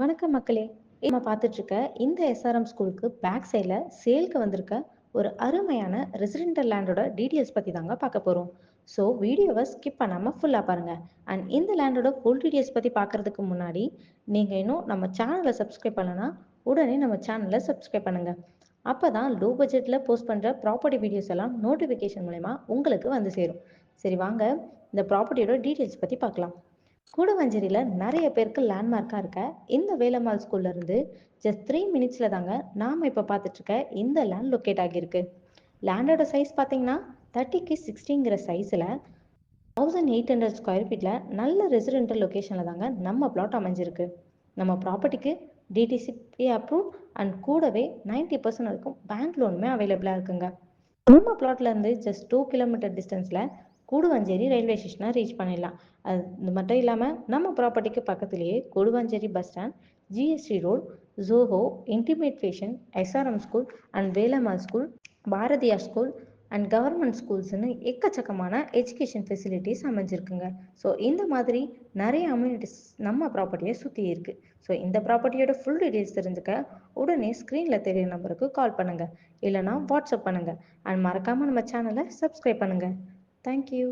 வணக்கம் மக்களே. நம்ம பார்த்துட்டு இருக்க இந்த எஸ்ஆர்எம் ஸ்கூலுக்கு பேக் சைடில் சேல்க்கு வந்திருக்க ஒரு அருமையான ரெசிடென்டல் லேண்டோட டீட்டெயில்ஸ் பற்றி தாங்க பார்க்க போகிறோம். ஸோ வீடியோவை ஸ்கிப் பண்ணாமல் ஃபுல்லாக பாருங்கள். அண்ட் இந்த லேண்டோட ஃபுல் டீட்டெயில்ஸ் பற்றி பார்க்குறதுக்கு முன்னாடி நீங்கள் இன்னும் நம்ம சேனலை சப்ஸ்கிரைப் பண்ணலன்னா உடனே நம்ம சேனலை சப்ஸ்கிரைப் பண்ணுங்கள். அப்போ தான் லோ பட்ஜெட்டில் போஸ்ட் பண்ணுற ப்ராப்பர்ட்டி வீடியோஸ் எல்லாம் நோட்டிஃபிகேஷன் மூலமா உங்களுக்கு வந்து சேரும். சரி வாங்க இந்த ப்ராப்பர்ட்டியோட டீட்டெயில்ஸ் பற்றி பார்க்கலாம். கூடுவஞ்சேரியில் நிறைய பேருக்கு லேண்ட்மார்க்காக இருக்க இந்த வேலம்மாள் ஸ்கூல்ல இருந்து ஜஸ்ட் 3 மினிட்ஸில் தாங்க நாம் இப்போ பார்த்துட்டு இருக்க இந்த லேண்ட் லொக்கேட் ஆகியிருக்கு. லேண்டோட சைஸ் பார்த்தீங்கன்னா 30x60ங்கிற சைஸில் 1800 ஸ்கொயர் ஃபீட்டில் நல்ல ரெசிடென்டல் லொக்கேஷனில் தாங்க நம்ம பிளாட் அமைஞ்சிருக்கு. நம்ம ப்ராப்பர்ட்டிக்கு டிடிசிபி அப்ரூவ் அண்ட் கூடவே 90% வரைக்கும் பேங்க் லோனுமே அவைலபிளாக இருக்குங்க. நம்ம பிளாட்ல இருந்து ஜஸ்ட் 2 கிலோமீட்டர் டிஸ்டன்ஸ்ல கூடுவாஞ்சேரி ரயில்வே ஸ்டேஷனை ரீச் பண்ணிடலாம். அது மட்டும் இல்லாமல் நம்ம ப்ராப்பர்ட்டிக்கு பக்கத்திலேயே Guduvanchery bus stand, GST road, Zoho, intimate fashion, SRM school and Velammal school, Bharathiyar school and government ஸ்கூல்ஸ்னு எக்கச்சக்கமான எஜுகேஷன் ஃபெசிலிட்டிஸ் அமைஞ்சிருக்குங்க. ஸோ இந்த மாதிரி நிறைய அம்யூனிட்டிஸ் நம்ம ப்ராப்பர்ட்டியை சுற்றி இருக்குது. ஸோ இந்த ப்ராப்பர்ட்டியோட ஃபுல் டீட்டெயில்ஸ் தெரிஞ்சுக்க உடனே ஸ்க்ரீனில் தெரியுற நம்பருக்கு கால் பண்ணுங்கள், இல்லைனா வாட்ஸ்அப் பண்ணுங்கள். அண்ட் மறக்காமல் நம்ம சேனலை சப்ஸ்கிரைப் பண்ணுங்கள். தேங்க்யூ.